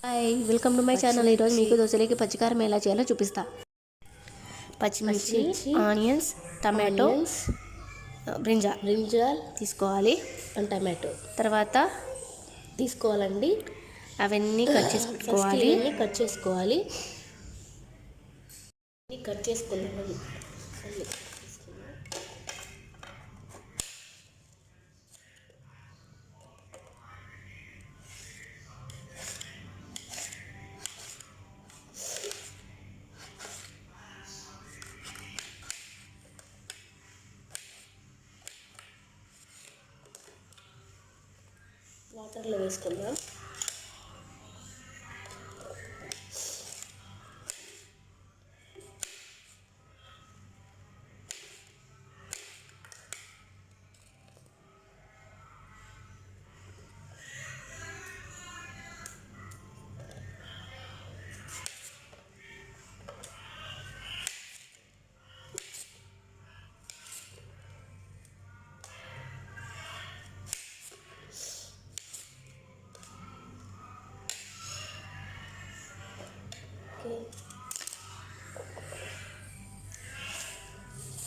Hi, welcome to my channel. ఈరోజు మీకు దోశలోకి పచ్చికారం ఎలా చేయాలో చూపిస్తా. పచ్చిమిర్చి, ఆనియన్స్, టమాటో, బ్రింజాల్ తీసుకోవాలి. టమాటో తర్వాత తీసుకోవాలండి. అవన్నీ కట్ చేసుకోవాలి. కట్ చేసుకున్నాము. వాటర్లో వేసుకుందాం.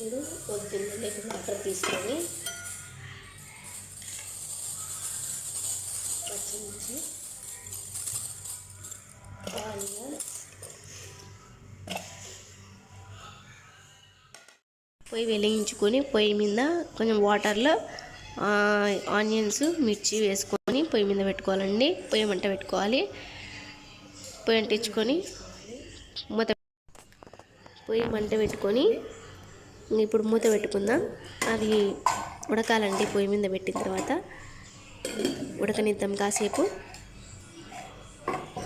ఇప్పుడు కొద్దిగా వాటర్ తీసుకొని పచ్చిమిర్చి, ఆనియన్స్, పొయ్యి వెలిగించుకొని పొయ్యి మీద కొంచెం వాటర్లో ఆనియన్స్, మిర్చి వేసుకొని పొయ్యి మీద పెట్టుకోవాలండి. పొయ్యి మంట పెట్టుకోవాలి. పొయ్యి అంటించుకొని పొయ్యి మంట పెట్టుకొని ఇప్పుడు మూత పెట్టుకుందాం. అవి ఉడకాలండి. పొయ్యి మీద పెట్టిన తర్వాత ఉడకనిద్దాం. కాసేపు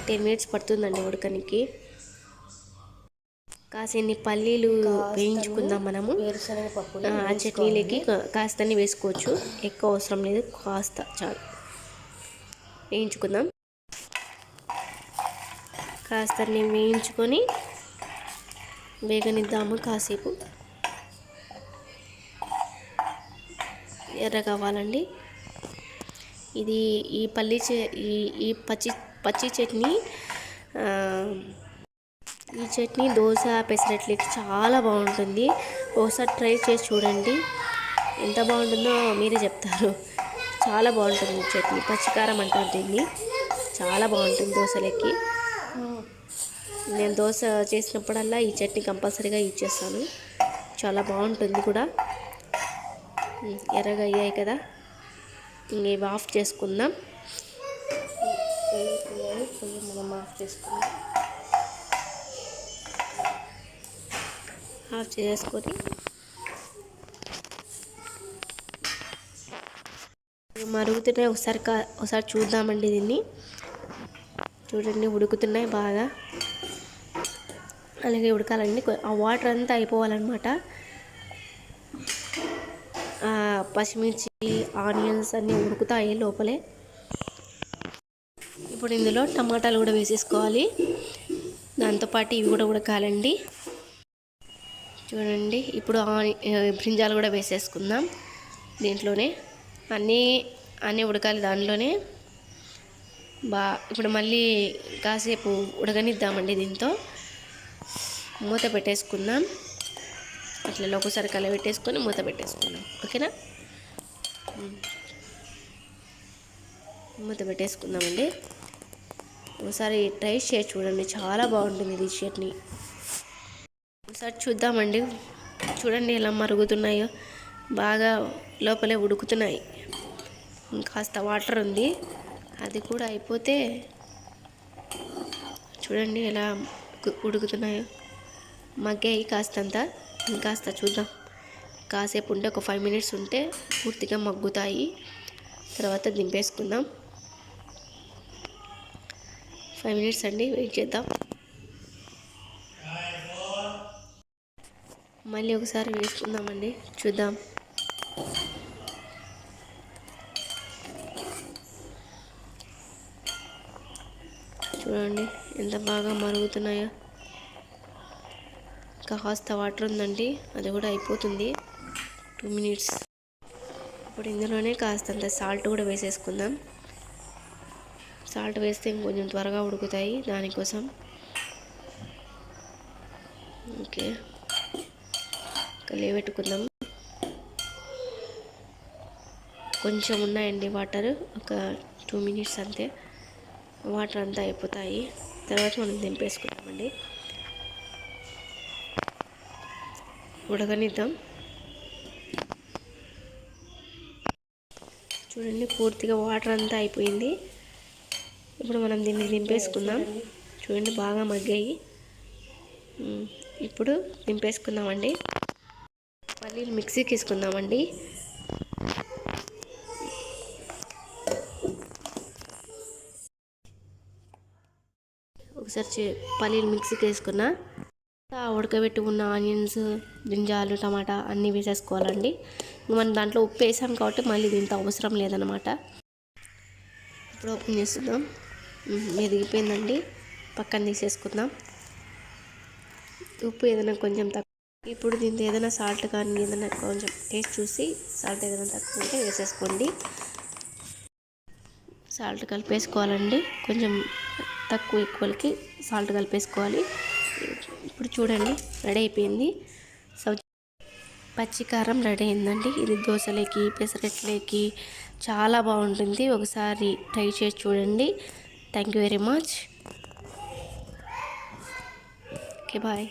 10 minutes పడుతుందండి ఉడకనికి. కాసేన్ని పల్లీలు వేయించుకుందాం మనము. ఆ చట్నీలోకి కాస్తని వేసుకోవచ్చు, ఎక్కువ అవసరం లేదు, కాస్త చాలు. వేయించుకుందాం. కాస్తని వేయించుకొని వేగనిద్దాము. కాసేపు ఎర్ర కావాలండి. ఇది ఈ పచ్చి చట్నీ, ఈ చట్నీ దోశ, పెసరట్లకి చాలా బాగుంటుంది. ఒకసారి ట్రై చేసి చూడండి. ఎంత బాగుంటుందో మీరే చెప్తారు. చాలా బాగుంటుంది ఈ చట్నీ. పచ్చికారం అంటారు దీన్ని. చాలా బాగుంటుంది దోశలకి. నేను దోశ చేసినప్పుడల్లా ఈ చట్నీ కంపల్సరీగా యూజ్ చేస్తాను. చాలా బాగుంటుంది కూడా. ఎర్రగా అయ్యాయి కదా, ఇవి ఆఫ్ చేసుకుందాం. మనం ఆఫ్ చేసుకుందాం. ఆఫ్ చేసుకొని మరుగుతున్నాయి. ఒకసారి చూద్దామండి. దీన్ని చూడండి, ఉడుకుతున్నాయి బాగా. అలాగే ఉడకాలండి. ఆ వాటర్ అంతా అయిపోవాలన్నమాట. పచ్చిమిర్చి, ఆనియన్స్ అన్నీ ఉడుకుతాయి లోపలే. ఇప్పుడు ఇందులో టమాటాలు కూడా వేసేసుకోవాలి. దాంతోపాటు ఇవి కూడా ఉడకాలండి. చూడండి, ఇప్పుడు బ్రింజాలు కూడా వేసేసుకుందాం దీంట్లోనే. అన్నీ ఉడకాలి దాంట్లోనే. ఇప్పుడు మళ్ళీ కాసేపు ఉడకనిద్దామండి. దీంతో మూత పెట్టేసుకుందాం. అట్లా ఒకసారి కలబెట్టేసుకొని మూత పెట్టేసుకుందాం. ఓకేనా? మూత పెట్టేసుకుందామండి. ఒకసారి ట్రై చేసి చూడండి, చాలా బాగుంటుంది ఇది చట్నీ. ఒకసారి చూద్దామండి. చూడండి ఎలా మరుగుతున్నాయో, బాగా లోపలే ఉడుకుతున్నాయి. కాస్త వాటర్ ఉంది, అది కూడా అయిపోతే చూడండి ఎలా ఉడుకుతున్నాయో. మగ్గాయి కాస్తంత. ఇంకాస్త చూద్దాం. కాసేపు ఉంటే ఒక 5 minutes ఉంటే పూర్తిగా మగ్గుతాయి. తర్వాత దింపేసుకుందాం. 5 minutes అండి, వెయిట్ చేద్దాం. మళ్ళీ ఒకసారి వేసుకుందామండి, చూద్దాం. చూడండి ఎంత బాగా మరుగుతున్నాయో. కాస్త వాటర్ ఉందండి, అది కూడా అయిపోతుంది. 2 minutes. ఇప్పుడు ఇందులోనే కాస్తంత సాల్ట్ కూడా వేసేసుకుందాం. సాల్ట్ వేస్తే ఇంకొంచెం త్వరగా ఉడుకుతాయి దానికోసం. ఓకే, కలియబెట్టుకుందాం. కొంచెం ఉన్నాయండి వాటర్, ఒక 2 minutes అంతే. వాటర్ అంతా అయిపోతాయి, తర్వాత మనం దింపేసుకుందామండి. ఉడకనిద్దాం. చూడండి, పూర్తిగా వాటర్ అంతా అయిపోయింది. ఇప్పుడు మనం దీన్ని దింపేసుకుందాం. చూడండి, బాగా మగ్గాయి. ఇప్పుడు దింపేసుకుందామండి. పల్లీలు మిక్సీకి వేసుకుందామండి. ఒకసారి పల్లీలు మిక్సీకి వేసుకున్నా. ఉడకబెట్టి ఉన్న ఆనియన్స్, గింజాలు, టమాటా అన్నీ వేసేసుకోవాలండి. మనం దాంట్లో ఉప్పు వేసాం కాబట్టి మళ్ళీ దీంతో అవసరం లేదనమాట. ఇప్పుడు ఓపెన్ చేస్తున్నాం. మెదిగిపోయిందండి, పక్కన తీసేసుకుందాం. ఉప్పు ఏదైనా కొంచెం తక్కువ, ఇప్పుడు దీంతో ఏదైనా సాల్ట్ కానీ ఏదైనా కొంచెం టేస్ట్ చూసి సాల్ట్ ఏదైనా తక్కువ ఉంటే వేసేసుకోండి. సాల్ట్ కలిపేసుకోవాలండి, కొంచెం తక్కువ ఎక్కువలకి సాల్ట్ కలిపేసుకోవాలి. ఇప్పుడు చూడండి, రెడీ అయిపోయింది. పచ్చికారం రెడీ అయిందండి. ఇది దోశలోకి, పెసరట్లోకి చాలా బాగుంటుంది. ఒకసారి ట్రై చేసి చూడండి. Thank you very much. Okay, bye.